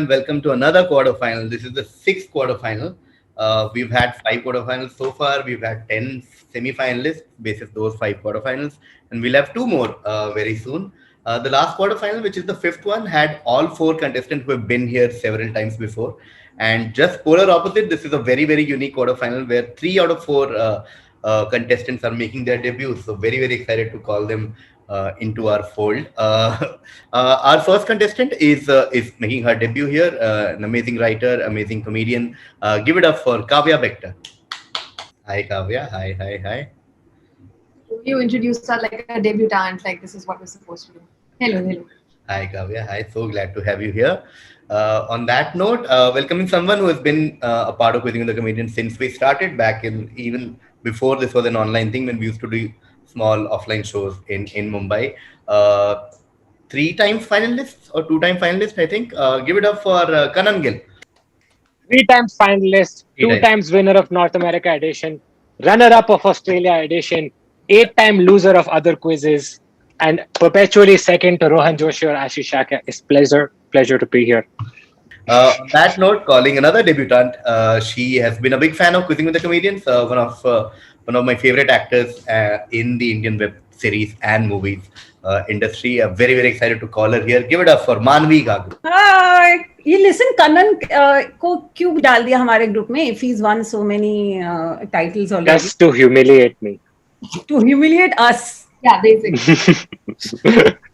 and welcome to another quarterfinal. This is the sixth quarterfinal. We've had five quarterfinals so far. We've had 10 semi-finalists, basis those five quarterfinals, and we'll have two more very soon. The last quarterfinal, which is the fifth one, had all four contestants who have been here several times before. And just polar opposite, this is a very, very unique quarterfinal where three out of four contestants are making their debuts. So very, very excited to call them into our fold. Our first contestant is making her debut here. An amazing writer, amazing comedian. Give it up for Kavya Bector. Hi, Kavya. Hi, hi, hi. You introduced her like a debutante, like this is what we're supposed to do. Hello, hello. Hi, Kavya. Hi. So glad to have you here. On that note, welcoming someone who has been a part of Quizzing the Comedian since we started back in even before this was an online thing when we used to do small offline shows in Mumbai. Three times finalists or two time finalists, I think. Give it up for Kanan Gill. Three times finalist, Three two times. times winner of North America edition, runner-up of Australia edition, eight-time loser of other quizzes, and perpetually second to Rohan Joshi or Ashish Shaka. It's pleasure to be here. On that note, calling another debutante. She has been a big fan of Quizzing with the Comedians. One of my favorite actors in the Indian web series and movies industry. Very very excited to call her here. Give it up for Manvi Gagu. Hi. ये listen Kannan को क्यों डाल दिया हमारे group में if he's won so many titles already Just to humiliate me. to humiliate us. Yeah, basically.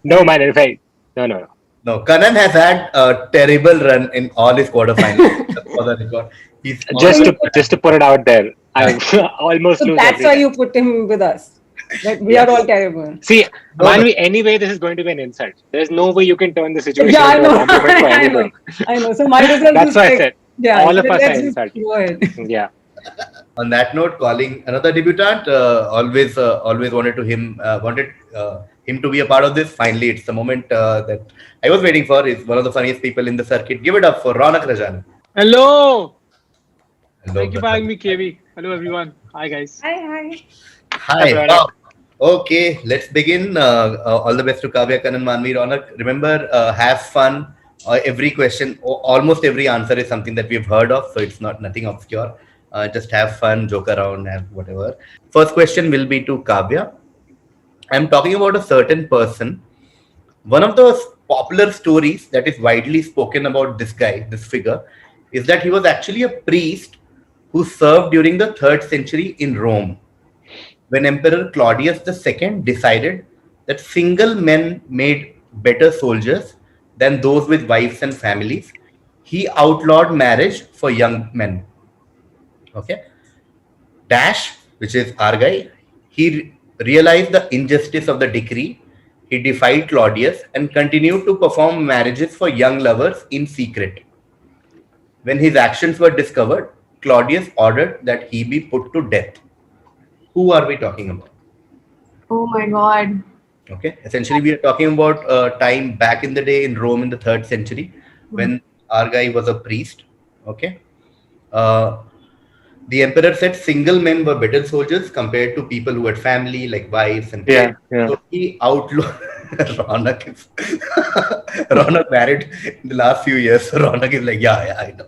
No, man, right. No. No, Kanan has had a terrible run in all his quarterfinals. For the record, he's Just to put it out there, I almost So lose that's every why time. you put him with us. That we are all terrible. See, Manvi, anyway, this is going to be an insult. There's no way you can turn the situation Yeah, I into a know. compliment for I know. anybody. I know. So might as well That's just why I like, said. yeah, All of us let's are just insulted. go ahead. Yeah. On that note, calling another debutant. Always wanted him to be a part of this. Finally, it's the moment that I was waiting for. Is one of the funniest people in the circuit. Give it up for Ronak Rajan. Hello. Hello, Thank you for having me, KV. Hello, everyone. Hi, guys. Hi. Hi. Ronak. Wow. Okay, let's begin. All the best to Kavya, Kanan, Manvi, Ronak. Remember, have fun. Every question, almost every answer is something that we've heard of, so it's not nothing obscure. Just have fun, joke around, have whatever. First question will be to Kavya. I'm talking about a certain person. One of the popular stories that is widely spoken about this guy, this figure, is that he was actually a priest who served during the 3rd century in Rome when Emperor Claudius II decided that single men made better soldiers than those with wives and families. He outlawed marriage for young men. Okay. Dash, which is our guy, he realized the injustice of the decree. He defied Claudius and continued to perform marriages for young lovers in secret. When his actions were discovered, Claudius ordered that he be put to death. Who are we talking about? Oh my god. Okay, essentially, we are talking about time back in the day in Rome in the 3rd century when our guy was a priest. Okay, the emperor said single men were better soldiers compared to people who had family, like wives and kids. Yeah. So he outlawed. Ronak married in the last few years. So Ronak is like, yeah, I know.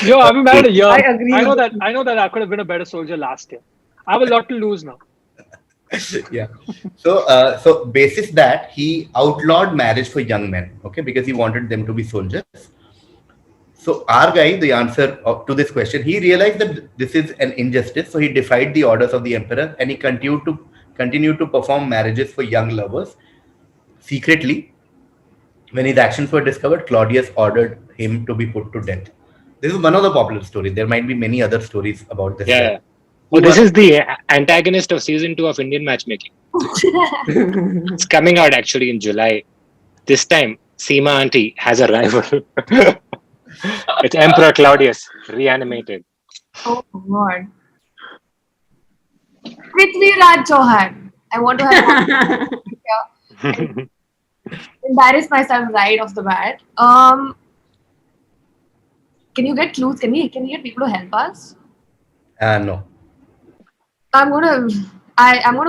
Yo, I've been married a year. I agree I know with that I could have been a better soldier last year. I have a lot to lose now. Yeah. So basis that he outlawed marriage for young men. Okay, because he wanted them to be soldiers. So our guy, the answer to this question, he realized that this is an injustice. So he defied the orders of the emperor and he continued to perform marriages for young lovers secretly. When his actions were discovered, Claudius ordered him to be put to death. This is one of the popular stories. There might be many other stories about this. Yeah. guy. Well, this is the antagonist of season 2 of Indian Matchmaking. It's coming out actually in July. This time, Seema Auntie has a rival. It's Emperor Claudius, reanimated. Oh god. Prithvi Raj Chauhan. I want to have yeah. Embarrass myself right off the bat. Can you get clues? Can we get people to help us? No. I'm gonna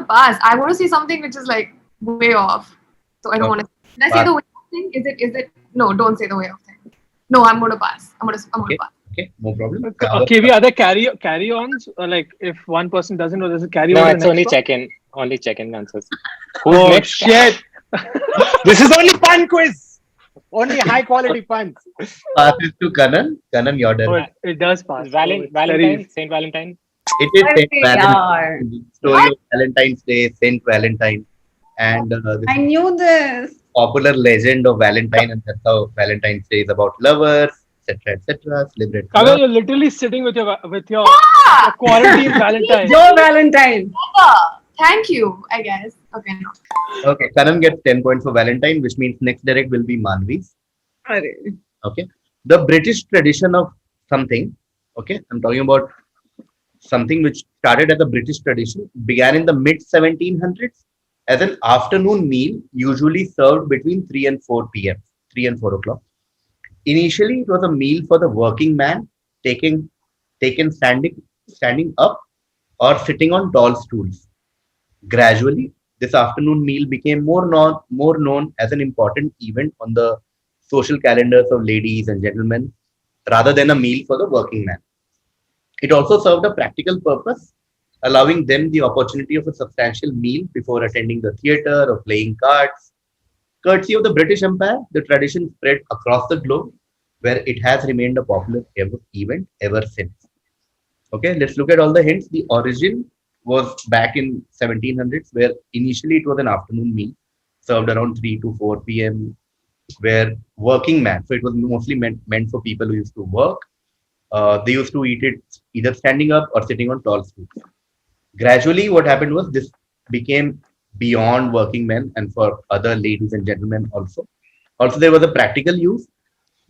pass. I want to see something which is like way off. So I don't want to. Did I say the way off thing? Is it? No, don't say the way off thing. No, I'm going to pass. I'm going Okay. to pass. Okay, no problem. KV, are there carry-ons? Or like if one person doesn't know, there's a carry No, on. it's only check-in. Only check-in answers. Who's Oh next? shit! This is only pun quiz. Only high quality puns. Passes to Kanan. Kanan, your turn. Oh, it does pass. Valentine, Saint Valentine. It is Saint Yaar. Valentine. Story of Valentine's Day, Saint Valentine, and this I knew this. popular legend of Valentine, and that's how Valentine's Day is about lovers, etc. Celebrate Kavya, love. you're literally sitting with your Ah! quarantine Valentine. Joe Valentine. Thank you, I guess. Okay, no. Okay, Kanan gets 10 points for Valentine, which means next direct will be Manvi's. Arre. Okay, the British tradition of something. Okay, I'm talking about something which started as a British tradition, began in the mid 1700s as an afternoon meal, usually served between 3 and 4 p.m., 3 and 4 o'clock. Initially, it was a meal for the working man, taken standing up or sitting on tall stools. Gradually, this afternoon meal became more known as an important event on the social calendars of ladies and gentlemen, rather than a meal for the working man. It also served a practical purpose, allowing them the opportunity of a substantial meal before attending the theatre or playing cards. Courtesy of the British Empire, the tradition spread across the globe, where it has remained a popular event ever since. Okay, let's look at all the hints. The origin was back in 1700s, where initially it was an afternoon meal served around 3 to 4 p.m., where working man, so it was mostly meant for people who used to work. They used to eat it either standing up or sitting on tall stools. Gradually, what happened was this became beyond working men and for other ladies and gentlemen also. Also, there was a practical use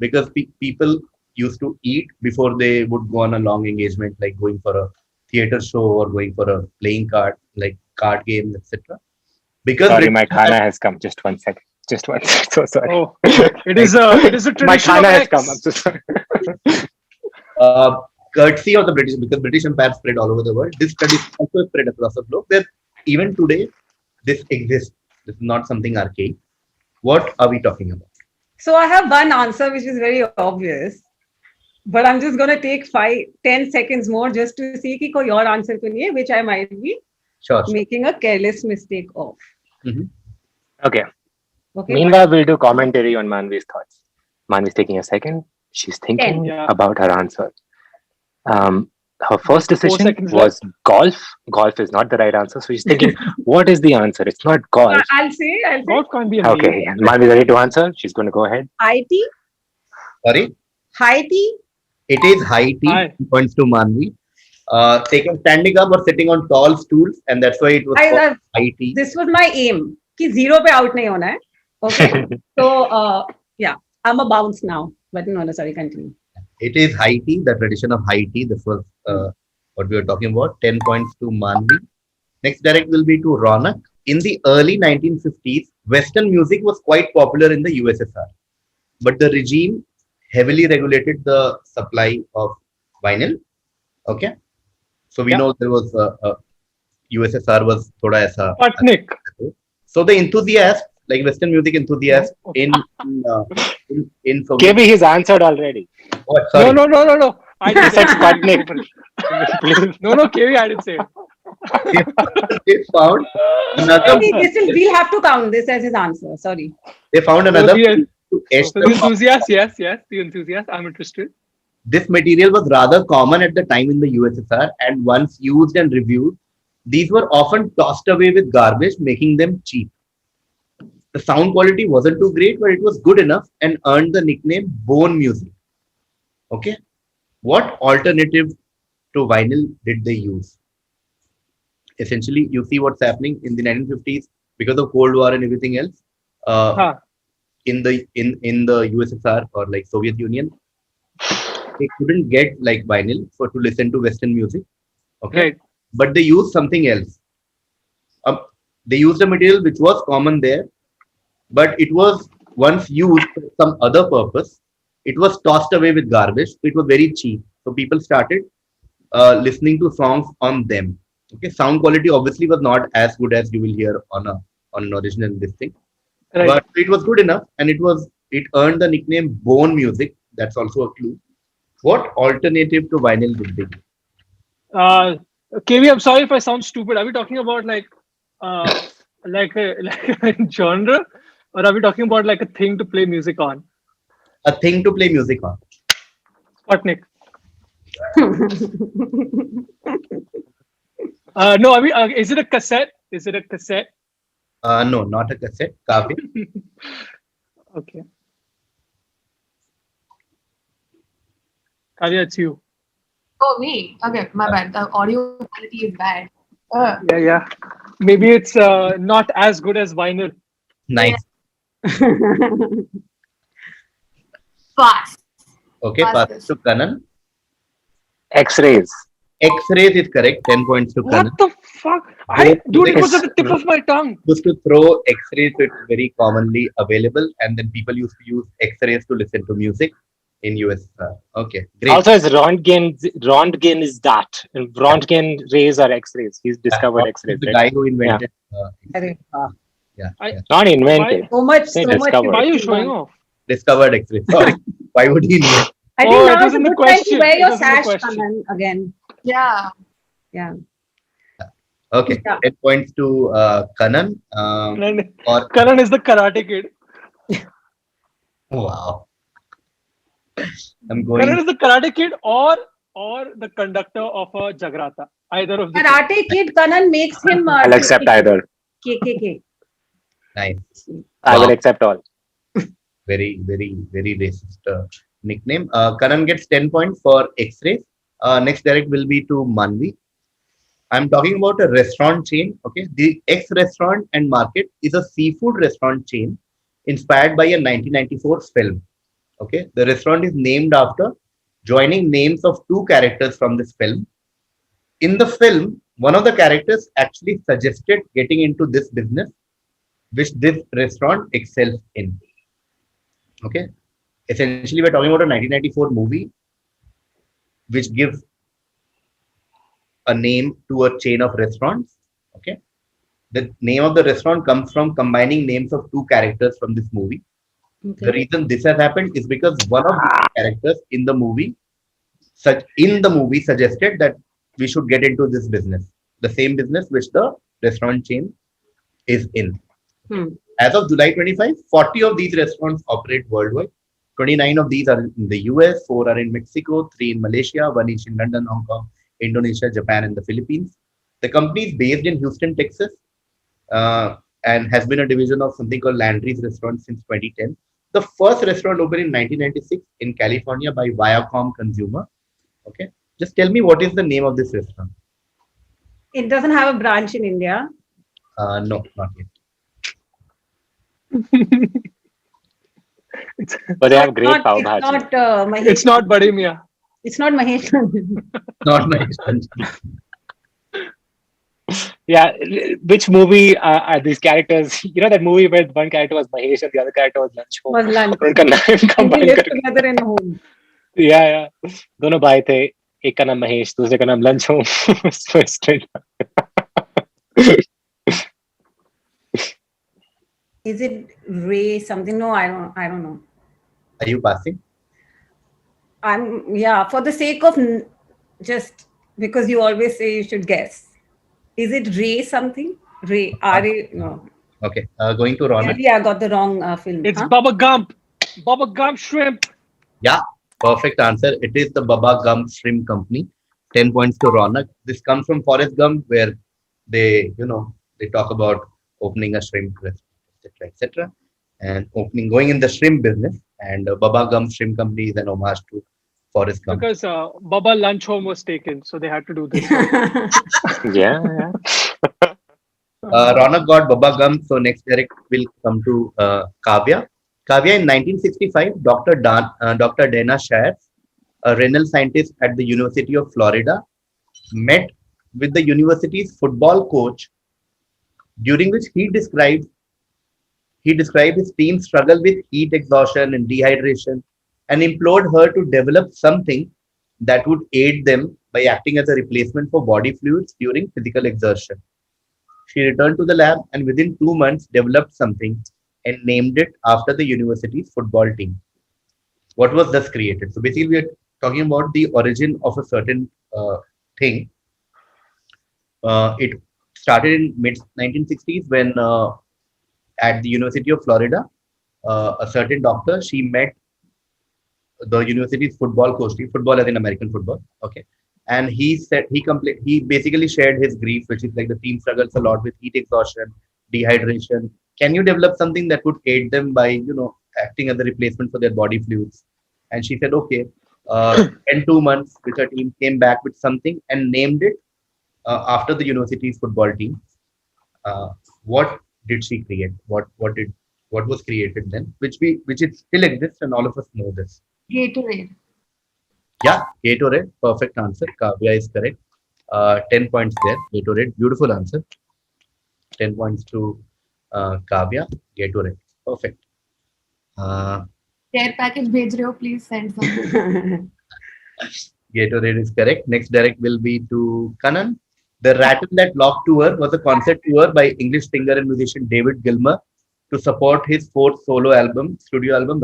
because people used to eat before they would go on a long engagement, like going for a theater show or going for a playing card, like card games, etc. Because Sorry, my khana has come. Just 1 second. Just 1 second. So sorry. Oh, it is a tradition. My of khana has X. come. I'm so sorry. courtesy of the British, because British Empire spread all over the world, this tradition also spread across the globe. Where even today, this exists. This is not something archaic. What are we talking about? So I have one answer which is very obvious, but I'm just gonna take 10 seconds more just to see कि कोई और answer तो नहीं है, which I might be Sure. making a careless mistake of. Okay. Okay. Meanwhile, we'll do commentary on Manvi's thoughts. Manvi's taking a second. She's thinking Yeah. about her answer. Her first decision seconds was golf. Golf is not the right answer. So she's thinking, what is the answer? It's not golf. I'll say Golf can't be a Okay. meal. Manvi's ready to answer. She's going to go ahead. IT. Sorry, High tea. it is high tea. Hi. Points to Manvi. Taken standing up or sitting on tall stools, and that's why it was called high tea. This was my aim कि zero पे out नहीं होना है. Okay. So yeah, I'm a bounce now. But no, sorry, continue. It is high tea, the tradition of high tea. This was what we were talking about. 10 points to Manvi. Next direct will be to Ronak. In the early 1950s, Western music was quite popular in the USSR, but the regime heavily regulated the supply of vinyl. Okay, so we know there was USSR was thoda aisa. Sputnik. So the enthusiasts, like Western music enthusiasts in Soviet. KB, he's answered already. Oh, sorry. No. I He didn't said say Sputnik. Please. No, KV, I didn't say it. They found another. Okay, listen, we'll have to count this as his answer. Sorry. They found another. yes. to etch So the the enthusiast, yes, the enthusiast. I'm interested. This material was rather common at the time in the USSR, and once used and reviewed, these were often tossed away with garbage, making them cheap. The sound quality wasn't too great, but it was good enough and earned the nickname bone music. Okay, what alternative to vinyl did they use? Essentially, you see what's happening in the 1950s because of Cold War and everything else. In the USSR or like Soviet Union, they couldn't get like vinyl to listen to Western music. Okay, Right. but they used something else. They used a material which was common there, but it was once used for some other purpose. It was tossed away with garbage. It was very cheap, so people started listening to songs on them. Okay, sound quality obviously was not as good as you will hear on an original this thing. Right. But it was good enough, and it earned the nickname bone music, That's also a clue. What alternative to vinyl would be? KV, I'm sorry if I sound stupid. Are we talking about uh, like a genre, or are we talking about like a thing to play music on? A thing to play music on. Sputnik. No, I mean, is it a cassette? Is it a cassette? No, not a cassette. Kavya. Okay. Kavya, it's you. Oh, me. Okay, my bad. The audio quality is bad. Yeah, yeah. Maybe it's not as good as vinyl. Nice. Fast. Okay, Pass pass this. to Kanan. X-rays. X-rays is correct. 10 points to What Kanan. the fuck? Dude, it was at the tip of my tongue. Used to throw X-rays, so it's very commonly available, and then people used to use X-rays to listen to music in US. Okay, great. Also, as Röntgen is that, and Röntgen rays are X-rays. He's discovered X-rays. The Right? guy who invented. Arey, Yeah, I- yeah. Not invented. so much, They so much. discovered. Why are you showing off? Discovered X-rays. Sorry, why would he invent? I think Oh, it now is a wasn't the good time to question. wear It your wasn't the sash, question. Kanan, again. Yeah. Yeah. Okay, Yeah. 10 points to Kanan. Or Karan is the Karate Kid. wow, I'm Karan going. is the Karate Kid or the conductor of a Jagrata. Either of the two. Karate Kid Kanan makes him I'll accept either. KKK. Nice. I will Wow. accept all. Very, very, very racist nickname. Kanan gets 10 points for X-rays. Next direct will be to Manvi. I'm talking about a restaurant chain. Okay, the X Restaurant and Market is a seafood restaurant chain inspired by a 1994 film. Okay, the restaurant is named after joining names of two characters from this film. In the film, one of the characters actually suggested getting into this business, which this restaurant excels in. Okay, essentially, we're talking about a 1994 movie which gives a name to a chain of restaurants. Okay, the name of the restaurant comes from combining names of two characters from this movie. The Okay. reason this has happened is because one of the characters in the movie, suggested that we should get into this business, the same business which the restaurant chain is in. Hmm. As of July 25, 40 of these restaurants operate worldwide. 29 of these are in the US, 4 are in Mexico, 3 in Malaysia, 1 each in London, Hong Kong, Indonesia, Japan, and the Philippines. The company is based in Houston, Texas, and has been a division of something called Landry's Restaurant since 2010. The first restaurant opened in 1996 in California by Viacom Consumer. Okay, just tell me what is the name of this restaurant? It doesn't have a branch in India. No, not yet. But they have great Not- pav it's bhaji. not Mahesh. It's not Bade Mia. It's not Mahesh. Not my extension. Yeah, which movie are these characters? You know that movie where one character was Mahesh and the other character was Lancho. Was lunch. उनका नाम And they combine live करके- together in a home. Yeah, yeah. दोनों भाई थे. एक का नाम महेश, दूसरे का नाम लंचो. So straight. Is it Ray something? No, I don't know. Are you passing? Yeah, for the sake of just because you always say you should guess. Is it Ray something? Ray, R-A, no. Okay, going to Ronak. Maybe I got the wrong film. It's huh? Baba Gump. Baba Gump Shrimp. Yeah, perfect answer. It is the Baba Gump Shrimp Company. 10 points to Ronak. This comes from Forrest Gump, where they talk about opening a shrimp restaurant, etc. And going in the shrimp business. And Baba Gump Shrimp Company is an homage to Forrest Gump. Because Baba Lunch Home was taken, so they had to do this. Yeah, yeah. Ronak got Baba Gump, so next direct will come to Kavya. Kavya, in 1965, Dr. Dana Shires, a renal scientist at the University of Florida, met with the university's football coach, during which he described his team's struggle with heat exhaustion and dehydration, and implored her to develop something that would aid them by acting as a replacement for body fluids during physical exertion. She returned to the lab and within 2 months developed something and named it after the university's football team. what was thus created. So basically, we are talking about the origin of a certain thing. It started in mid 1960s when at the University of Florida, a certain doctor, she met the university's football coach, football as in American football. Okay. And he said he basically shared his grief, which is like the team struggles a lot with heat exhaustion, dehydration. Can you develop something that would aid them by, acting as a replacement for their body fluids? And she said, okay. In 2 months, with her team, came back with something and named it after the university's football team. What did she create? What was created then? Which it still exists, and all of us know this. Gatorade. Yeah, Gatorade. Perfect answer. Kavya is correct. 10 points there. Gatorade. Beautiful answer. 10 points to Kavya. Gatorade. Perfect. Care package bhej rahe ho, please send some. Gatorade is correct. Next direct will be to Kanan. The Rattle That Lock tour was a concert tour by English singer and musician David Gilmour to support his fourth studio album,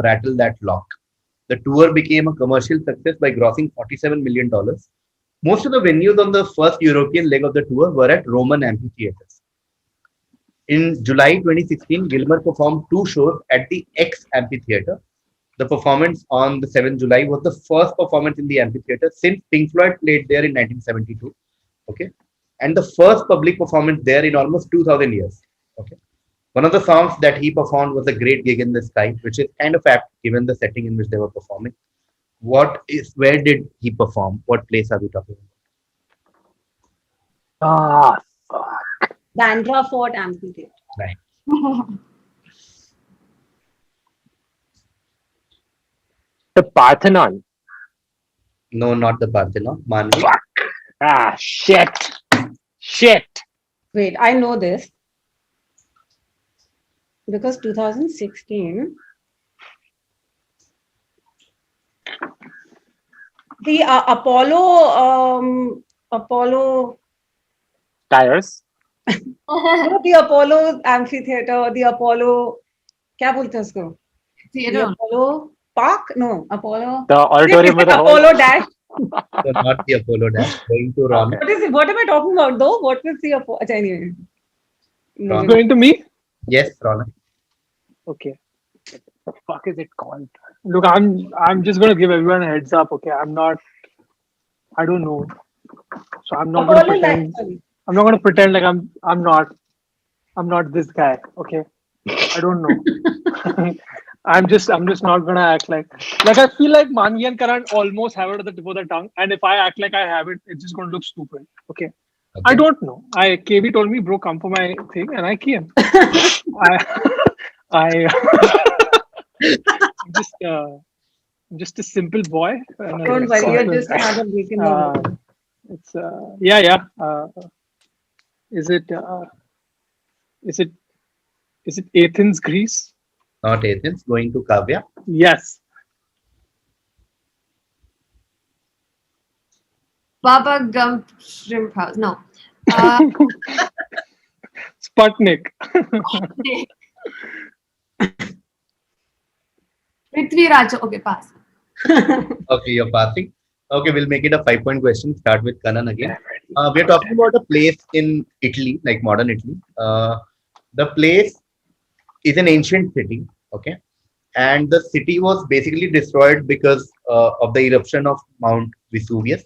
Rattle That Lock. The tour became a commercial success by grossing $47 million. Most of the venues on the first European leg of the tour were at Roman amphitheaters. In July 2016, Gilmour performed 2 shows at the X Amphitheater. The performance on the 7th July was the first performance in the amphitheater since Pink Floyd played there in 1972. Okay. And the first public performance there in almost 2000 years. Okay. One of the songs that he performed was A Great Gig in the Sky, which is kind of apt given the setting in which they were performing. Where did he perform? What place are we talking Ah, Bandra Fort Amphitheatre. about? Right. the Parthenon. No, not the Parthenon. Manvi. Fuck. Ah, shit. Wait, I know this. Because 2016, the Apollo, Tires. not the Apollo Amphitheater, the Apollo, क्या बोलते हैं उसको? The Theatre. Apollo Park? No, Apollo. The auditorium of the whole. Apollo Dash. So not the Apollo Dash. Going to Ron. What am I talking about though? What was the Apollo? Anyway. Ron. Going to me? Yes, Ron. Okay. What the fuck is it called? Look, I'm just gonna give everyone a heads up. Okay, I don't know. So I'm not gonna Apollo pretend. Dash. Sorry. I'm not gonna pretend like I'm not this guy. Okay, I don't know. I'm just not gonna act like I feel like Manvi and Karan almost have it at the tip of their tongue, and if I act like I have it, it's just gonna look stupid. Okay. I don't know. KB told me, bro, come for my thing, and I came. I'm just a simple boy. Don't worry, you're just another week in the world. It's yeah. Is it Athens, Greece? Not Athens. Going to Kavya. Yes. Baba Gump Shrimp House. No. Sputnik. Prithvi Raj. Okay, pass. Okay, you're passing. Okay, we'll make it a 5-point question. Start with Kanan again. We're talking about a place in Italy, like modern Italy. The place is an ancient city, okay? And the city was basically destroyed because of the eruption of Mount Vesuvius,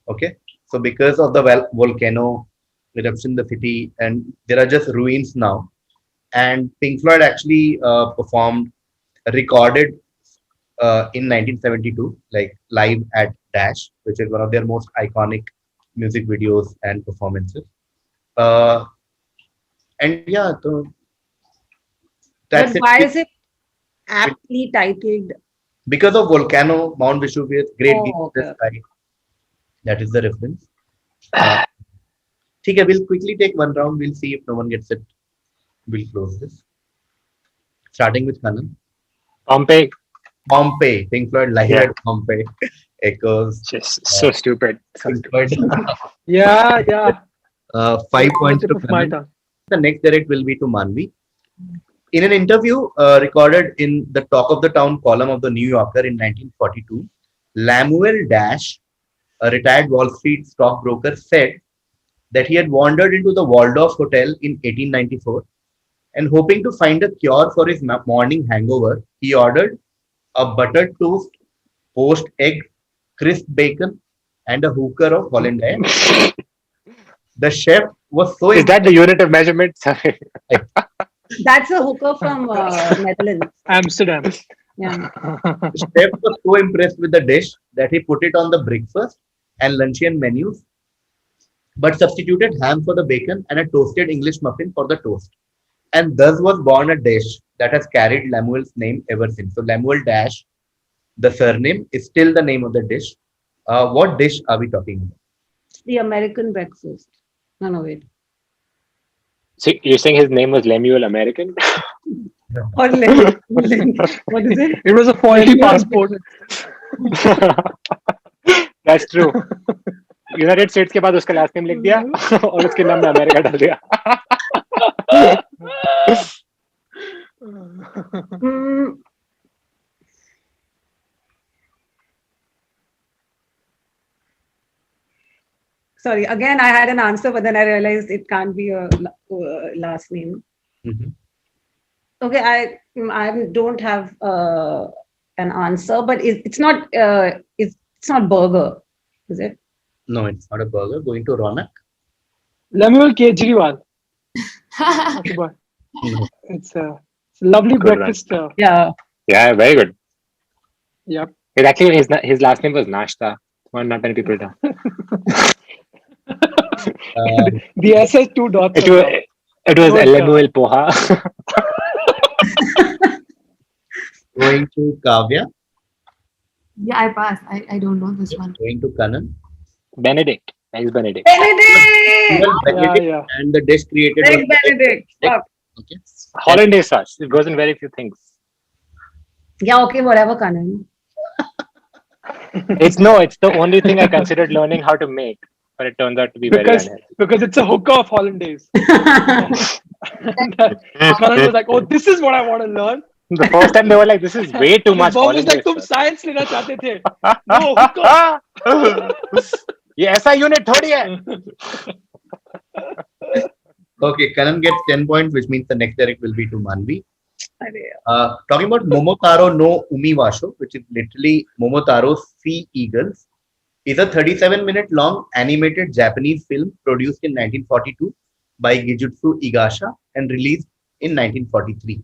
okay? So because of the volcano eruption, the city, and there are just ruins now. And Pink Floyd actually recorded in 1972, like live at Dash, which is one of their most iconic music videos and performances. And yeah, so that's But why is it aptly titled? because of volcano, Mount Vesuvius, Great Gig in the Okay. Sky. That is the reference. Okay, we'll quickly take one round. We'll see if no one gets it. We'll close this. Starting with Kanan. Pompeii. Pink Floyd live Yeah. at Pompeii. Echoes. Just so stupid. Pink Floyd. Yeah. 5 points to Tip of my Kanan. tongue. The next direct will be to Manvi. In an interview recorded in the Talk of the Town column of the New Yorker in 1942, Lemuel Dash, a retired Wall Street stockbroker, said that he had wandered into the Waldorf Hotel in 1894 and hoping to find a cure for his morning hangover, he ordered a buttered toast, poached egg, crisp bacon, and a hooker of Hollandaise. The chef was so Is that the unit of measurement? Sorry. That's a hooker from Netherlands. Amsterdam. Yeah. The chef was so impressed with the dish that he put it on the breakfast and luncheon menus, but substituted ham for the bacon and a toasted English muffin for the toast. And thus was born a dish that has carried Lemuel's name ever since. So Lemuel Dash, the surname, is still the name of the dish. What dish are we talking about? The American breakfast. No, wait. So you're saying his name was Lemuel American? Or what is it? It was a foreign passport. That's true. United states के बाद उसका last name लिख दिया और उसके नाम में America डाल दिया. Sorry, again, I had an answer, but then I realized it can't be a last name. Mhm. Okay, I don't have an answer, but it's not burger, is it? No, it's not a burger. Going to Ronak? Lemuel Kejriwal. Okay, but No. it's a lovely Good breakfast. Yeah. Yeah, very good. Yep. It actually his last name was Nashta. Well, not many people know. The SS2 dots. It was Good, Lemuel Poha. Going to Kavya? Yeah, I pass. I don't know this one. Going to Kanan? Benedict. Eggs Benedict. Benedict! Well, Benedict, Yeah. and the dish created Egg was Benedict. Egg. Okay. Hollandaise sauce. It goes in very few things. Yeah, okay, whatever, Kanan. It's the only thing I considered learning how to make, but it turns out to be very unhealthy. Because it's a hooker of hollandaise. Karan was like, "Oh, this is what I want to learn." The first time they were like, "This is way too much." Mom was like, hollandaise "तुम sauce." science लेना चाहते थे?" No, hooker. ये ऐसा unit थोड़ी है. Okay, Kanan gets 10 points, which means the next direct will be to Manvi. Arey. Talking about Momotaro no Umiwasho, which is literally Momotaro's Sea Eagles, is a 37-minute long animated Japanese film produced in 1942 by Gijutsu Igasha and released in 1943.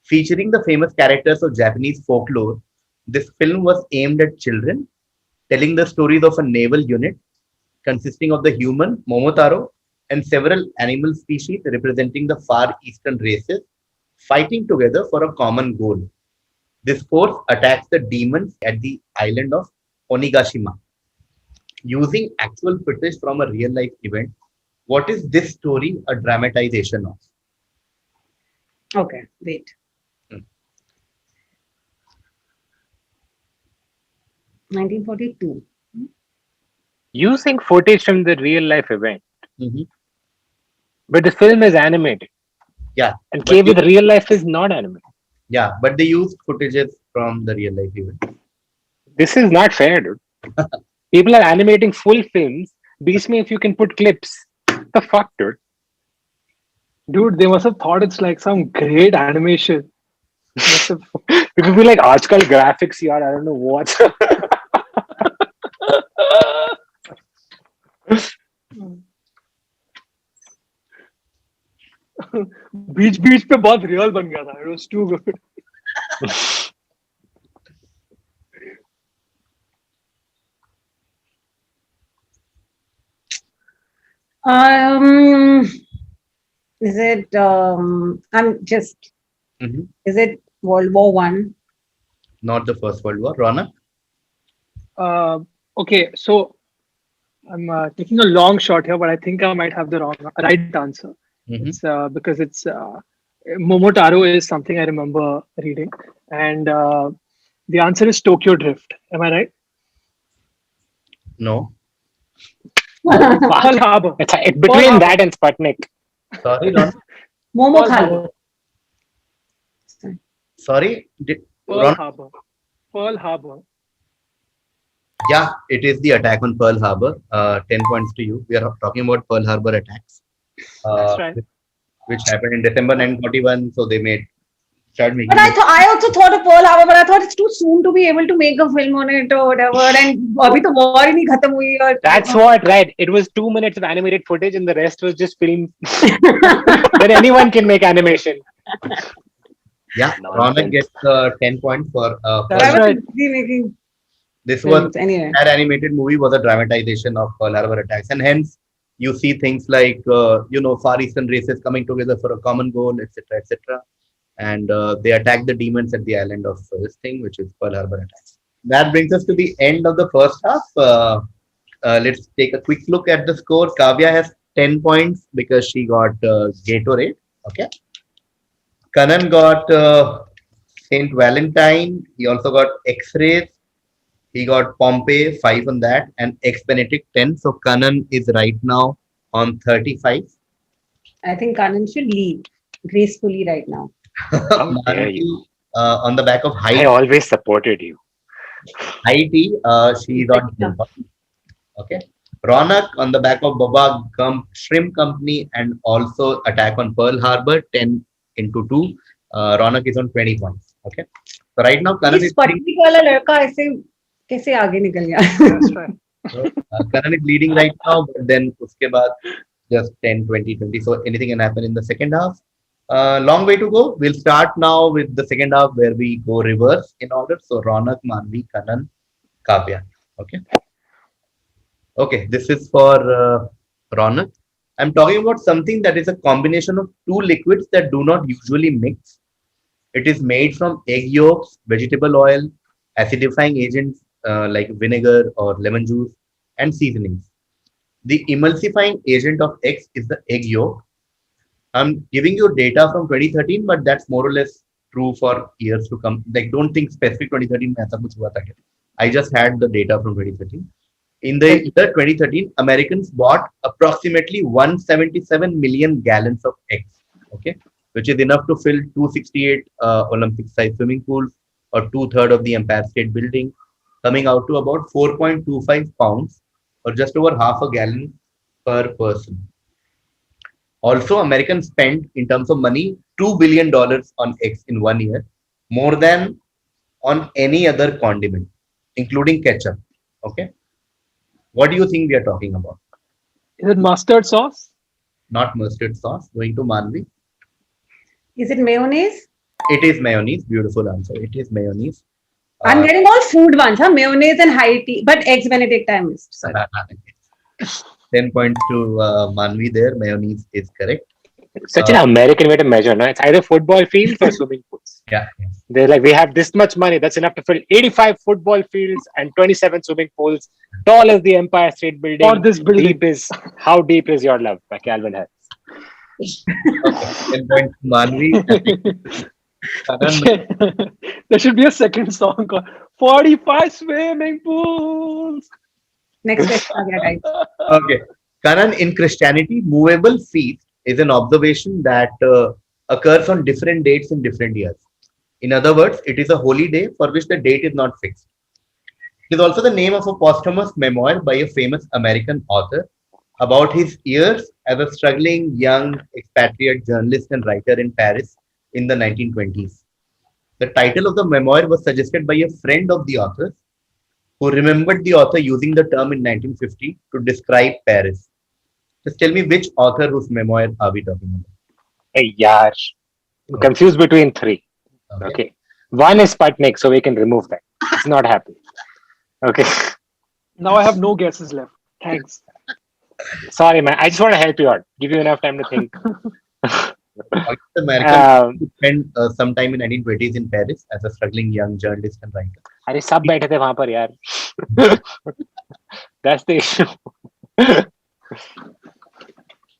Featuring the famous characters of Japanese folklore, this film was aimed at children, telling the stories of a naval unit consisting of the human Momotaro and several animal species representing the Far Eastern races fighting together for a common goal. This force attacks the demons at the island of Onigashima. Using actual footage from a real life event, what is this story a dramatization of? Okay, wait. 1942. Using footage from the real life event, Mhm. but the film is animated. Yeah, And but Cave with real life is not animated. yeah, but they used footages from the real life event. This is not fair, dude. People are animating full films. Beats me if you can put clips. The fuck, dude. Dude, they must have thought it's like some great animation. Must have- People be like, आजकल graphics, yaar, I don't know what. बीच बीच पे बहुत real बन गया था. It was too good. Is it? I'm just. Mhm. Is it World War One? Not the First World War. Rana? Okay, so I'm taking a long shot here, but I think I might have the right answer. Mhm. It's because it's Momotaro is something I remember reading, and the answer is Tokyo Drift. Am I right? No. Pearl Harbor. It's between that and Sputnik. Sorry, Rana. Momotaro. Sorry, Pearl Harbor. Pearl Harbor. Yeah, it is the attack on Pearl Harbor. 10 points to you. We are talking about Pearl Harbor attacks, That's right. which happened in December 1941. So they started making. But I also thought of Pearl Harbor, but I thought it's too soon to be able to make a film on it or whatever. And abhi to war hi nahi khatam hui aur That's what, right? It was 2 minutes of animated footage, and the rest was just film. Then anyone can make animation. Yeah, Ronak gets 10 points for. That's I was right. busy making This was films anyway. that animated movie was a dramatization of Pearl Harbor attacks, and hence you see things like Far Eastern races coming together for a common goal, etc., etc., and they attack the demons at the island of this thing, which is Pearl Harbor attacks. That brings us to the end of the first half. Let's take a quick look at the score. Kavya has 10 points because she got Gatorade. Okay. Kanan got Saint Valentine. He also got X-rays. He got Pompey 5 on that, and Ex Benedict 10. So Kanan is right now on 35. I think Kanan should lead gracefully right now. How dare you. On the back of I high always supported you. tea, she's on 10 points. Okay. Ronak on the back of Baba Shrimp Company and also attack on Pearl Harbor 10 into 2. Ronak is on 20 points. Okay. So right now Kanan इस is पट्टी वाला लड़का ऐसे कैसे आगे निकल गया? That's right. Karan is leading right now, but then uske baad just 10, 20, 20. So anything can happen in the second half. Long way to go. We'll start now with the second half where we go reverse in order. So Ronak, Manvi, Kanan, Kavya. Okay. Okay. This is for Ronak. I'm talking about something that is a combination of two liquids that do not usually mix. It is made from egg yolks, vegetable oil, acidifying agents like vinegar or lemon juice, and seasonings. The emulsifying agent of X is the egg yolk. I'm giving you data from 2013, but that's more or less true for years to come. Like, don't think specific 2013 mein aisa kuch hua tha kya. I just had the data from 2013. In the year 2013, Americans bought approximately 177 million gallons of eggs, okay, which is enough to fill 268 Olympic-sized swimming pools or 2/3 of the Empire State Building, coming out to about 4.25 pounds or just over half a gallon per person. Also, Americans spent, in terms of money, $2 billion on eggs in 1 year, more than on any other condiment, including ketchup. Okay. What do you think we are talking about? Is it mustard sauce? Not mustard sauce. Going to Manvi. Is it mayonnaise? It is mayonnaise. Beautiful answer. It is mayonnaise. I'm getting all food ones, huh? Mayonnaise and high tea, but eggs Benedict I missed. Sorry. 10 points to Manvi there. Mayonnaise is correct. Such an American way to measure, no? It's either football fields or swimming pools. Yeah. They're like, we have this much money. That's enough to fill 85 football fields and 27 swimming pools, tall as the Empire State Building. Or this building. How deep is your love by Calvin Harris. Okay. 10 points to Manvi. Kanan, There should be a second song called 45 Swimming Pools. Next question, guys. okay. Kanan, in Christianity, movable feast is an observation that occurs on different dates in different years. In other words, it is a holy day for which the date is not fixed. It is also the name of a posthumous memoir by a famous American author about his years as a struggling young expatriate journalist and writer in Paris in the 1920s. The title of the memoir was suggested by a friend of the author who remembered the author using the term in 1950 to describe Paris. Just tell me which author whose memoir are we talking about? Hey, yaar. I'm confused between three. Okay. One is Sputnik, so we can remove that. It's not happening. Okay. Now I have no guesses left. Thanks. Sorry, man. I just want to help you out. Give you enough time to think. American spent some time in 1920s in Paris as a struggling young journalist and writer. अरे सब बैठे थे वहां पर यार. That's the issue.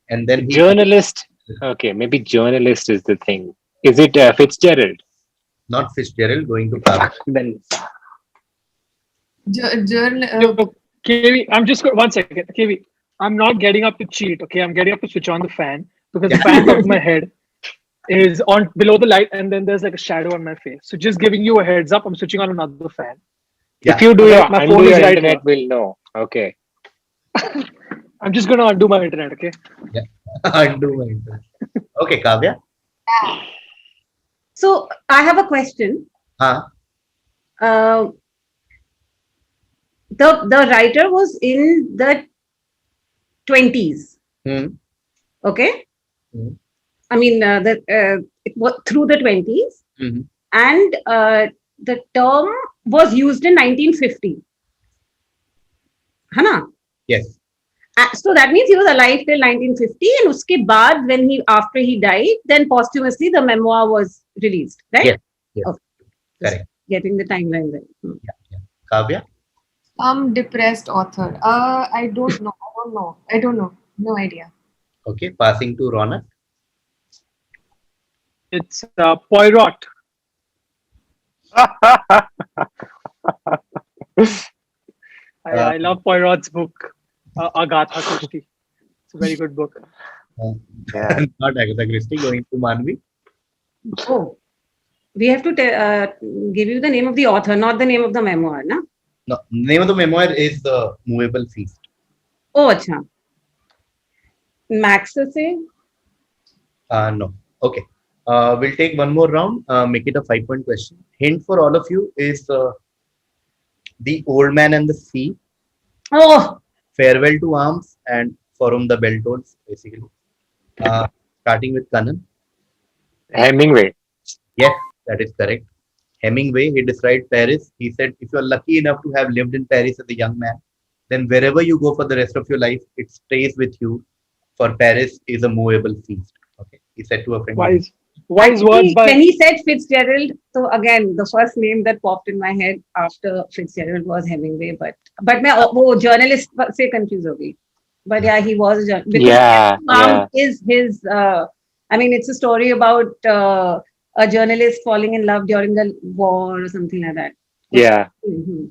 And then he Journalist. Okay, maybe journalist is the thing. Is it Fitzgerald? not Fitzgerald, going to Paris. Then KV, I'm just 1 second. KV, I'm not getting up to cheat. Okay, I'm getting up to switch on the fan because the fan's out of my head. is on below the light, and then there's like a shadow on my face. So just giving you a heads up, I'm switching on another fan. If you do your My undo phone is your right internet, here. we'll know. Okay. I'm just gonna undo my internet, okay? Yeah. Undo my internet. Okay, Kavya. So I have a question. Huh? Uh, the writer was in the 20s. Hmm. Okay. Hmm. I mean, it was through the 20s, Hmm. and the term was used in 1950. Hana? Yes. So that means he was alive till 1950, and uske baad, after he died, then posthumously the memoir was released, right? Yes. Yes. Okay. Just Correct. getting the timeline right. Hmm. Kavya. Some depressed author. I don't know. No idea. Okay. Passing to Ronak. It's Poirot. I love Poirot's book, Agatha Christie. It's a very good book. Yeah. Not Agatha Christie. Going to Manvi. Oh, we have to give you the name of the author, not the name of the memoir, na? No. Name of the memoir is The Movable Feast. Oh, acha. Max se? No. Okay. We'll take one more round. Make it a 5-point question. Hint for all of you is The Old Man and the Sea, Oh, Farewell to Arms, and For Whom the Bell Tolls, basically. Starting with Kanan. Hemingway. Yes, that is correct. Hemingway, he described Paris. He said, if you are lucky enough to have lived in Paris as a young man, then wherever you go for the rest of your life, it stays with you. For Paris is a movable feast. Okay, he said to a friend. Wise words by when he said Fitzgerald, so again, the first name that popped in my head after Fitzgerald was Hemingway, but मैं वो journalist से confused हो गई. But yeah, he was a journalist. Yeah. Is his, I mean, it's a story about a journalist falling in love during the war or something like that. Yeah. Mhm.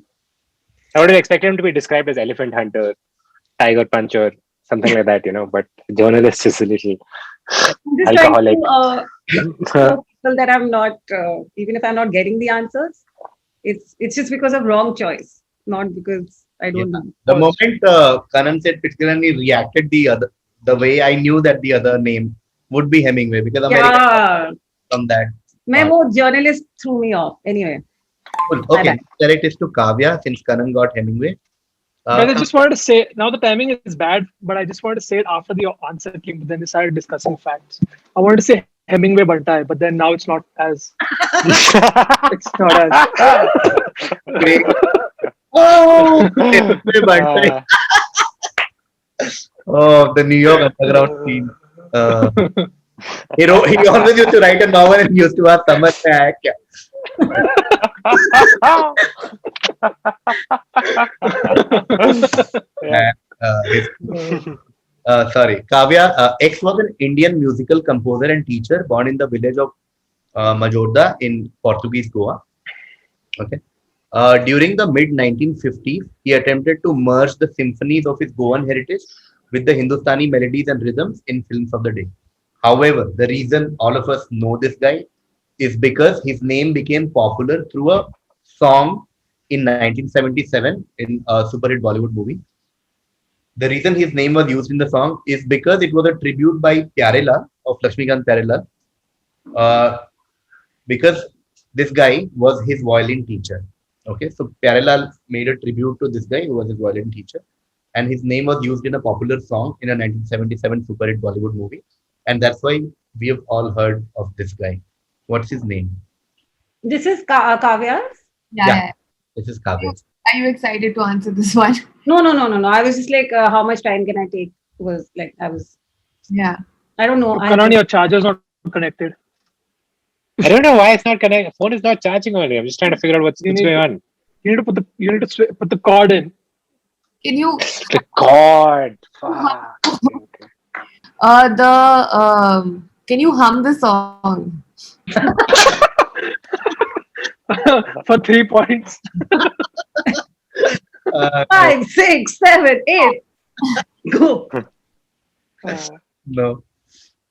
I would have expected him to be described as elephant hunter, tiger puncher, something like that, but journalist is a little I'm just alcoholic. trying to show people that I'm not, even if I'm not getting the answers, it's just because of wrong choice, not because I don't know. The moment Kanan said Fitzgerald, he reacted the way I knew that the other name would be Hemingway because America Yeah, from that. मैं वो journalist threw me off. Anyway, Cool. Okay, direct is to Kavya since Kanan got Hemingway. But I just wanted to say, now the timing is bad, but I just wanted to say it after the answer came, but then they started discussing facts. I wanted to say Hemingway Banta hai, but then now it's not as. It's not as. Great. Oh, Hemingway Banta. Oh, the New York underground scene. He always used to write a novel and used to ask समझ में आया क्या? Sorry, Kavya. X was an Indian musical composer and teacher born in the village of Majorda in Portuguese Goa. Okay. During the mid 1950s, he attempted to merge the symphonies of his Goan heritage with the Hindustani melodies and rhythms in films of the day. However, the reason all of us know this guy is because his name became popular through a song in 1977 in a super hit Bollywood movie. The reason his name was used in the song is because it was a tribute by Pyarelal of Lakshmikant Pyarelal. Because this guy was his violin teacher. Okay, so Pyarelal made a tribute to this guy who was his violin teacher, and his name was used in a popular song in a 1977 super hit Bollywood movie, and that's why we have all heard of this guy. What's his name? this is Kavya's. Yeah. This is Kavya. Are you excited to answer this one? No. I was just like, how much time can I take? Was like Yeah. I don't know. Kanan, your charger's not connected. I don't know why it's not connected. Phone is not charging only. I'm just trying to figure out what's You going on. You need to put the cord in. Can you The cord. Fuck. Okay. can you hum the song? For 3 points. 5, 6, 7, 8. Go. No.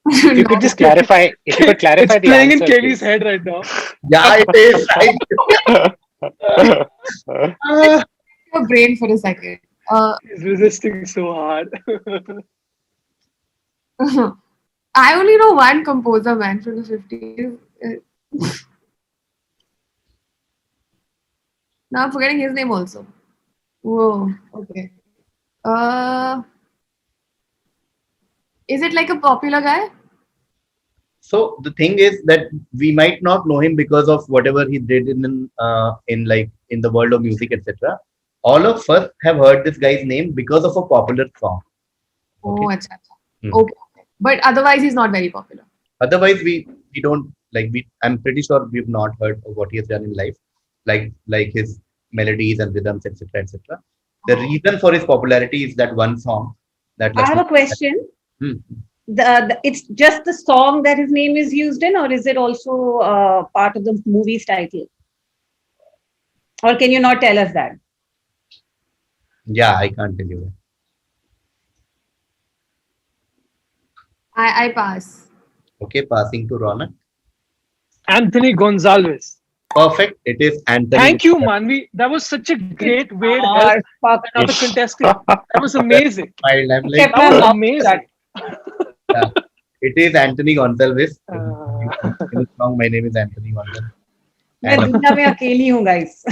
If you could just clarify, if you could clarify It's the playing in answer, KV's please. head right now. Yeah, it is. Your brain for a second. He's resisting so hard. I only know one composer, man, from the 50s. Now I'm forgetting his name also. Whoa, okay. Is it like a popular guy? So the thing is that we might not know him because of whatever he did in like in the world of music, etc. All of us have heard this guy's name because of a popular song. Oh, Okay. acha, acha. Hmm. Okay. But otherwise, he's not very popular. Otherwise, we don't like we. I'm pretty sure we've not heard of what he has done in life, like his melodies and rhythms, etc., etc. The reason for his popularity is that one song that I have Lakshmi. a question. Hmm. It's just the song that his name is used in, or is it also part of the movie's title? Or can you not tell us that? Yeah, I can't tell you that. I pass. Okay, passing to Ronak. Anthony Gonzalez. Perfect. It is Anthony. Thank you, Manvi. That was such a great way to help Fuck. another contestant. That was amazing. Smiled. I'm like, Kept That my was mouth amazing. shut. it is Anthony Gonzalez. Uh, Song, my name is Anthony Gonzalez. मैं दुनिया में अकेली हूँ, guys.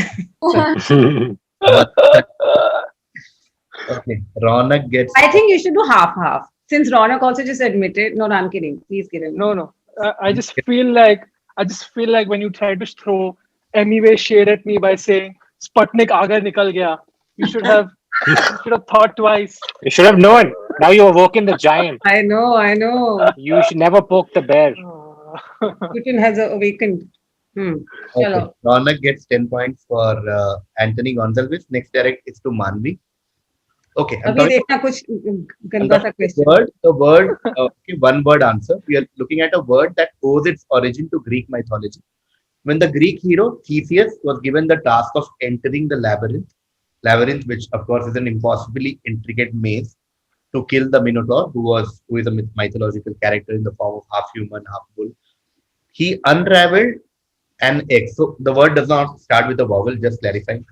Okay, Ronak gets. I think you should do half. Since Ronak also just admitted. No, I'm kidding. Please give him. no. I just feel like when you try to throw anyway shade at me by saying Sputnik आगे निकल गया, you should have thought twice. You should have known. Now you awoken the giant. I know. You should never poke the bear. Putin has awakened. Okay. Chalo. Ronak gets 10 points for Anthony Gonzalez. Next direct is to Manvi. Okay, I'm अभी talking देखना कुछ गंदा सा question. the word, okay, one word answer. We are looking at a word that owes its origin to Greek mythology. When the Greek hero Theseus was given the task of entering the labyrinth, which of course is an impossibly intricate maze, to kill the Minotaur, who is a mythological character in the form of half human, half bull, he unraveled an X. So the word does not start with a vowel, just clarifying.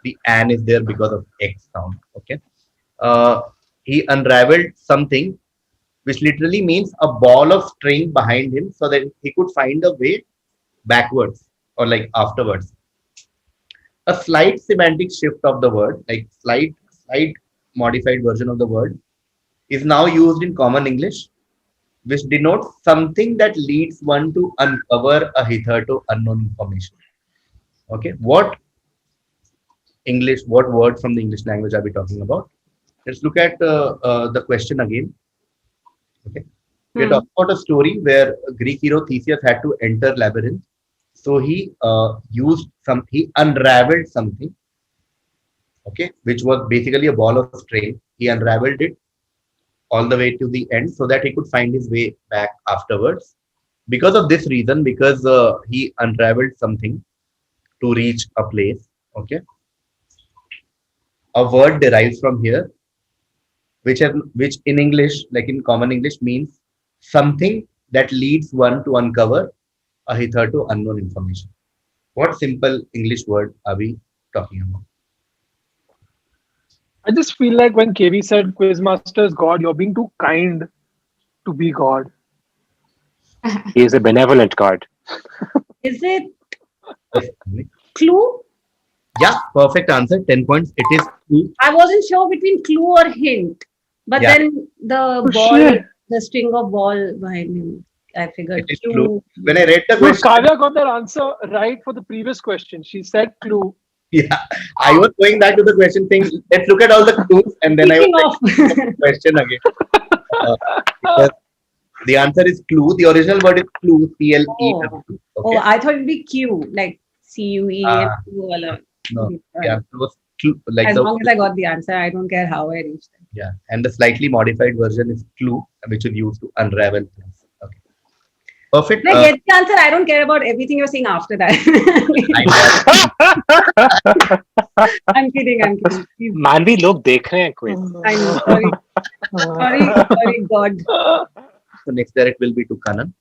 The an is there because of X sound. Okay. He unraveled something which literally means a ball of string behind him so that he could find a way backwards or like afterwards. A slight semantic shift of the word, like slight modified version of the word, is now used in common English, which denotes something that leads one to uncover a hitherto unknown information. Okay, what word from the English language are we talking about? Let's look at the question again. Okay, we're talking about a story where a Greek hero Theseus had to enter labyrinth. So he he unraveled something, okay, which was basically a ball of string. He unraveled it all the way to the end so that he could find his way back afterwards. Because of this reason, because he unraveled something to reach a place, okay, a word derives from here, which in English, like in common English, means something that leads one to uncover a hitherto unknown information. What simple English word are we talking about? I just feel like when KV said Quizmaster is God, you're being too kind to be God. He is a benevolent god. Is it clue? Yeah, perfect answer. 10 points. It is clue. I wasn't sure between clue or hint, but Yeah. then the Oh, ball, shit. the string of ball behind him. I figured It is clue. clue. When I read the No, question, Kavya got that answer right for the previous question. She said clue. yeah, I was going back to the question saying, let's look at all the clues, and then I was Speaking of, like, question again. Because the answer is clue. The original word is clue. CLE. oh, I thought it'd be Q, like CUE. Ah. wala. No, yeah, it was clue, like As the long as I got the answer, I don't care how I reached it. yeah, and the slightly modified version is clue, which is used to unravel things. Okay, perfect. When I get the answer, I don't care about everything you're saying after that. I'm kidding. Please. मानवी लोग देख रहे हैं quiz. I know. Sorry, God. So next direct will be to Kanan.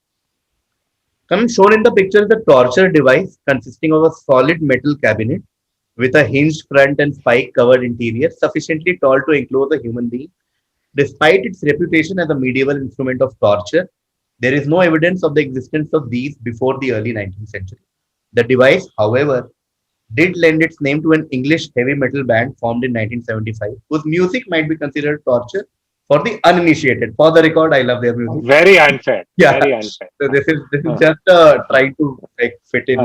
Kanan, shown in the picture is a torture device consisting of a solid metal cabinet with a hinged front and spike covered interior sufficiently tall to enclose a human being. Despite its reputation as a medieval instrument of torture, there is no evidence of the existence of these before the early 19th century. The device, however, did lend its name to an English heavy metal band formed in 1975, whose music might be considered torture for the uninitiated. For the record, I love their music. Very unfair. Yeah. Very unfair. So this is Uh. just trying to like fit in.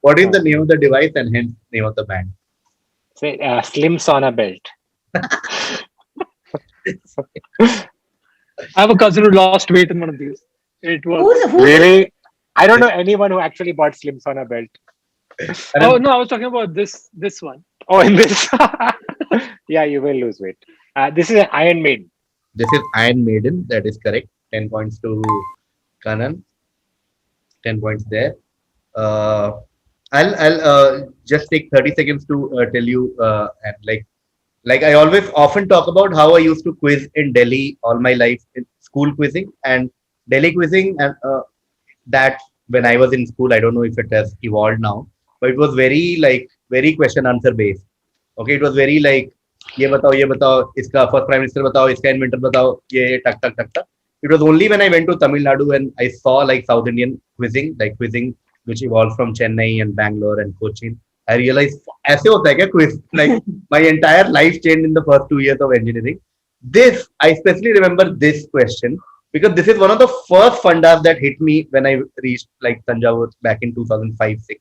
What is the name of the device and hence name of the band? Say Slim Sauna belt. I have a cousin who lost weight in one of these. It was. Who's Really? I don't know anyone who actually bought Slim Sauna belt. Oh no, I was talking about this one. Oh, in this. Yeah, you will lose weight. This is an Iron Maiden. This is Iron Maiden. That is correct. 10 points to Kanan. 10 points there. I'll just take 30 seconds to tell you and like I always often talk about how I used to quiz in Delhi all my life in school quizzing and Delhi quizzing and that when I was in school, I don't know if it has evolved now, but it was very question answer based. Okay, it was very like ये बताओ इसका first prime minister बताओ इसका inventor बताओ ये टक टक टक टक. It was only when I went to Tamil Nadu and I saw like South Indian quizzing which evolved from Chennai and Bangalore and Cochin. I realized ऐसे होता है क्या quiz? Like my entire life changed in the first 2 years of engineering. This I especially remember this question because this is one of the first fundas that hit me when I reached like Tanjavur back in 2005-6.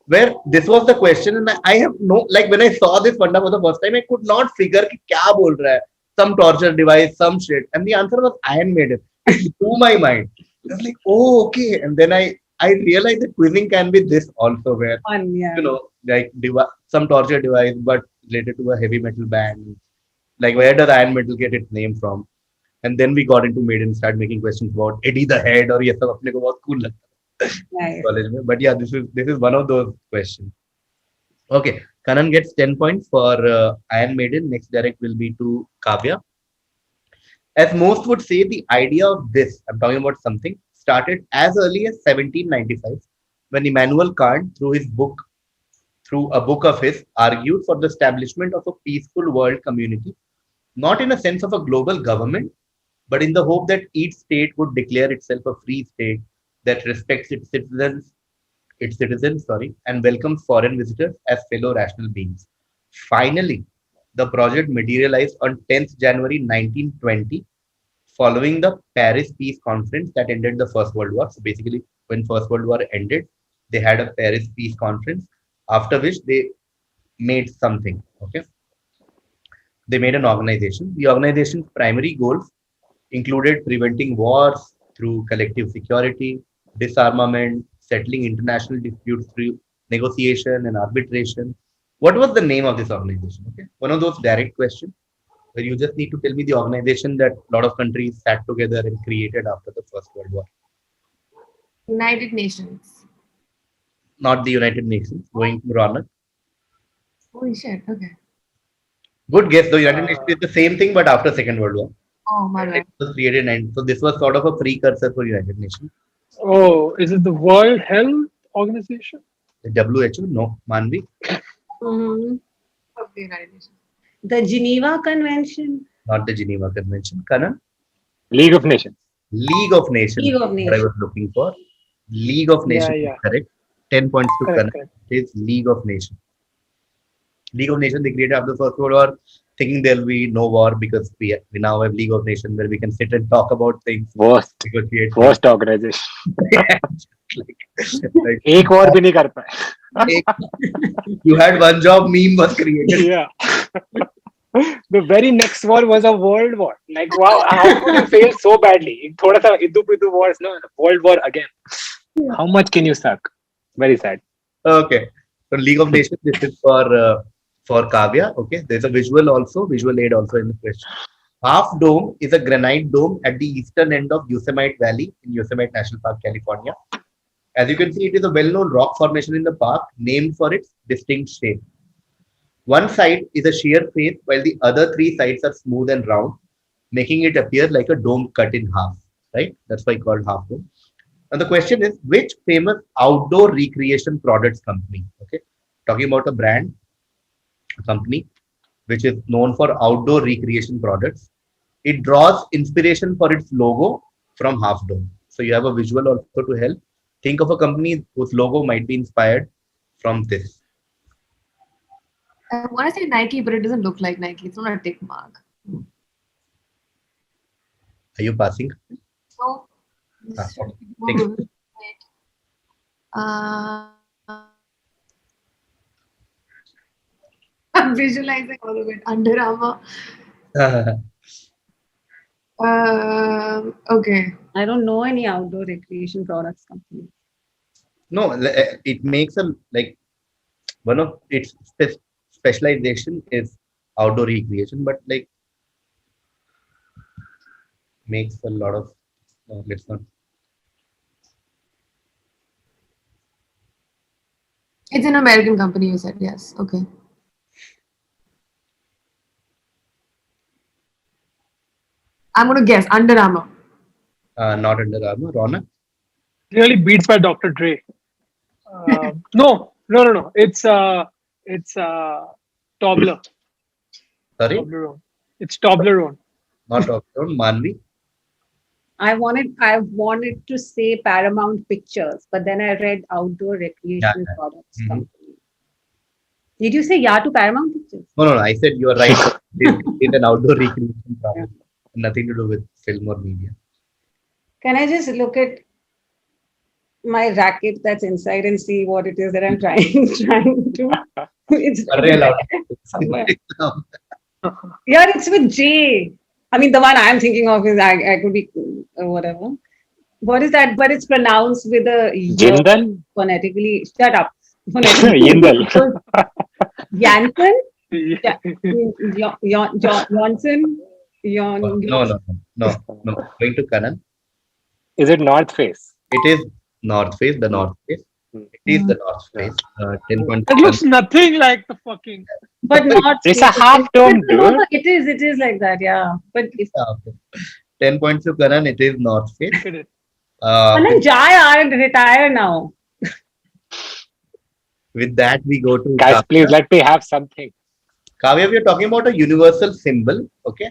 Where this was the question and I have no like when I saw this funda for the first time I could not figure कि क्या बोल रहा है some torture device some shit and the answer was Iron Maiden. It blew my mind. I was like oh okay and then I realized that quizzing can be this also where fun? Yeah. you know like some torture device but related to a heavy metal band like where does Iron Metal get its name from and then we got into Maiden start making questions about Eddie the Head और ये सब अपने को बहुत cool लगता Yeah. college mein. But yeah, this is one of those questions. Okay, Kanan gets 10 points for Iron Maiden. Next direct will be to Kavya. As most would say, the idea of this, I'm talking about something, started as early as 1795 when Immanuel Kant, through a book of his, argued for the establishment of a peaceful world community, not in a sense of a global government, but in the hope that each state would declare itself a free state that respects its citizens, and welcomes foreign visitors as fellow rational beings. Finally, the project materialized on 10th January 1920, following the Paris Peace Conference that ended the First World War. So basically, when First World War ended, they had a Paris Peace Conference, after which they made something. Okay, they made an organization. The organization's primary goals included preventing wars through collective security, disarmament, settling international disputes through negotiation and arbitration. What was the name of this organization? Okay, one of those direct questions where you just need to tell me the organization that a lot of countries sat together and created after the First World War. United Nations. Not the United Nations. Going to Ronak. Holy shit. Okay. Good guess. The United Nations is the same thing, but after Second World War. Oh my It bad. was created, and so this was sort of a precursor for United Nations. Oh, is it the World Health Organization? The WHO, no. Manvi, Mhm. Of the United Nations. The Geneva Convention. not the Geneva Convention. Kanan, League of Nations. League of Nations. League of What I Nations. was looking for. League of Nations. Yeah. Is correct. 10 points to Correct, Kanan. correct. It is League of Nations. League of Nations they created after the First World War, thinking there will be no war because we now have League of Nations where we can sit and talk about things, Worst negotiate. organization. like, एक और भी नहीं कर पाए. you had one job, meme was created. Yeah. The very next war was a world war. Like wow, how could you fail so badly? Thoda sa iddu piddu wars, no, world war again. How much can you suck? Very sad. Okay, so League of Nations. This is for Kavya. Okay, there's a visual aid also in the question. Half Dome is a granite dome at the eastern end of Yosemite Valley in Yosemite National Park, California. As you can see, it is a well-known rock formation in the park named for its distinct shape. One side is a sheer face while the other three sides are smooth and round, making it appear like a dome cut in half. right? That's why called Half Dome. And the question is, which famous outdoor recreation products company? Okay, talking about a brand, a company which is known for outdoor recreation products. It draws inspiration for its logo from Half Dome. So you have a visual also to help. Think of a company whose logo might be inspired from this. I want to say Nike, but it doesn't look like Nike. It's not a tick mark. Are you passing? So, Ah, this should okay. be Take it. good. Uh, I'm visualizing all of it. Under Armour. Okay. I don't know any outdoor recreation products company. No, it makes a like one of its specialization is outdoor recreation, but like makes a lot of let's not. It's an American company, you said. Yes. Okay. I'm going to guess Under Armour. Not Under Armour. Ronak? Clearly beats by Dr. Dre. No. It's Tobler. Sorry, Toblerone. It's Toblerone. not Toblerone. Manvi. I wanted to say Paramount Pictures, but then I read outdoor recreation Yeah. products Mhm. company. Did you say yeah to Paramount Pictures? No. I said you are right. It's an outdoor recreation product. Nothing to do with film or media. Can I just look at my racket that's inside and see what it is that I'm trying to? It's Array allowed. somewhere. Yeah, it's with J. I mean, the one I'm thinking of is I could be whatever. What is that? But it's pronounced with a Y Jindal? phonetically. Shut up. Phonetically. Jindal. Janssen? Yeah. Johnson? No. Going to Kanan. Is it North Face? It is North Face, the North Face. It is the North Face. 10 points. It looks nothing like the fucking. But not. It's a half dome, No, dude. it is like that, yeah. But if Okay. 10 points to Kanan. It is North Face. Look at it. Anand Jai are retired now. With that, we go to Guys, Kavya. please let me have something. Kavya, we are talking about a universal symbol. Okay.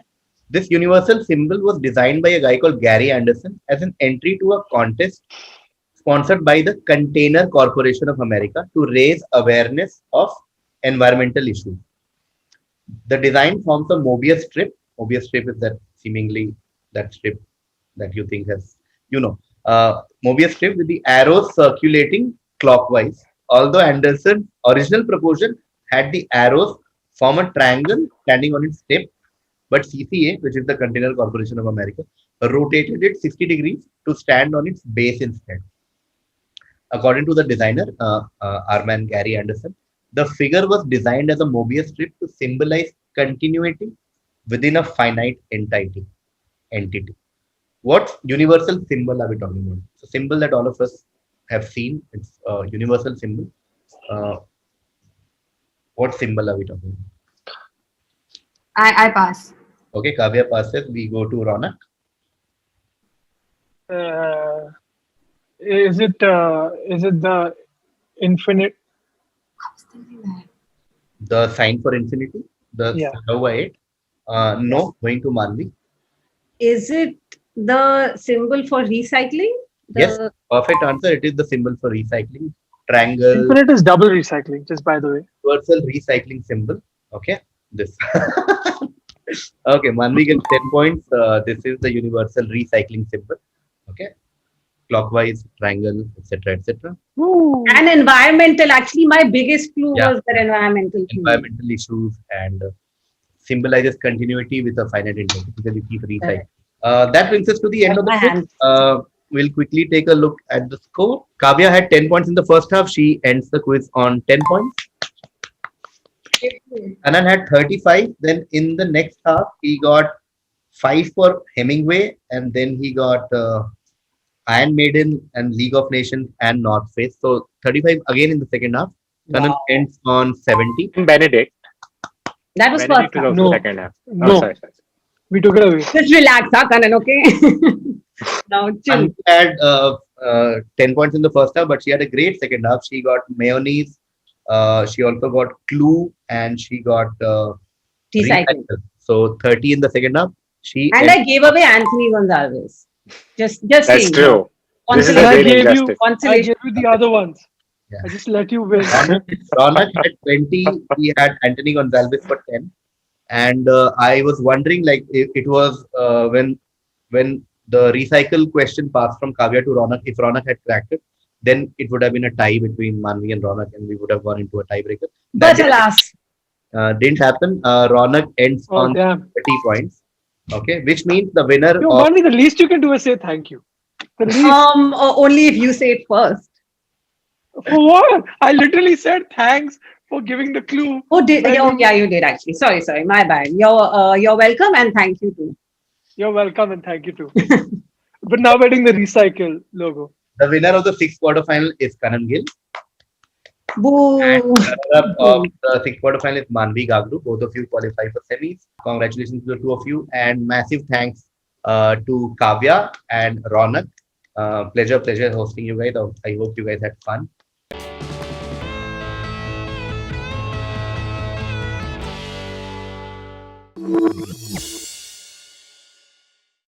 This universal symbol was designed by a guy called Gary Anderson as an entry to a contest sponsored by the Container Corporation of America to raise awareness of environmental issues. The design forms a Mobius strip. Mobius strip is that seemingly that strip that you think has, Mobius strip with the arrows circulating clockwise. Although Anderson's original proposal had the arrows form a triangle standing on its tip, but CCA, which is the Container Corporation of America, rotated it 60 degrees to stand on its base instead. According to the designer, our man Gary Anderson, the figure was designed as a Mobius strip to symbolize continuity within a finite entity. What universal symbol are we talking about? It's a symbol that all of us have seen. It's a universal symbol. What symbol are we talking about? I pass. Okay, Kavya passes. We go to Ronak. Is it the infinite? I was thinking that. The sign for infinity. The Yeah. Sahawa 8. No, going to Manvi. Is it the symbol for recycling? Yes. Perfect answer. It is the symbol for recycling. Triangle, Infinite is double recycling, just by the way. universal recycling symbol. Okay. This. Okay, Manvi gets 10 points. This is the universal recycling symbol. Okay. Clockwise, triangle, etc. And environmental. Actually, my biggest clue Yeah. was that environmental. thing. Environmental issues and symbolizes continuity with a finite entity because you keep recycling. That brings us to the end of the My quiz. hands. We'll quickly take a look at the score. Kavya had 10 points in the first half. She ends the quiz on 10 points. Anand had 35. Then in the next half, he got 5 for Hemingway, and then he got Iron Maiden and League of Nations and North Face. So 35 again in the second half. Kanan ends on 70. Benedict. That was Benedict first is half. also No. second half. No. Sorry. We took it away. Just relax, huh, Kanan, okay? Now chill. Manvi had 10 points in the first half, but she had a great second half. She got mayonnaise. She also got clue, and she got Recycling. recycle. So 30 in the second half. She And I gave away Anthony Gonzalez. Just That's saying. true. This is And a I great gave you, injustice. I Consolation. gave you the other ones. Yeah. I just let you win. Ronak at 20, he had Anthony Gonzalez for 10. And I was wondering, like, it was when the recycle question passed from Kavya to Ronak, if Ronak had cracked it, then it would have been a tie between Manvi and Ronak, and we would have gone into a tiebreaker. But alas, Didn't happen. Ronak ends Oh, on damn. 30 points. Okay, which means the winner Yo, of Manvi, the least you can do is say thank you. The least. only if you say it first. For what? I literally said thanks for giving the clue. Oh, did When oh, you- yeah, you did actually. Sorry, my bad. You're welcome and thank you too. You're welcome and thank you too. But now wearing the recycle logo. the winner of the sixth quarterfinal is Kanan Gill. Boo. Runner-up of the sixth quarterfinal is Manvi Gagru. Both of you qualify for semis. Congratulations to the two of you, and massive thanks to Kavya and Ronak. Pleasure hosting you guys. I hope you guys had fun.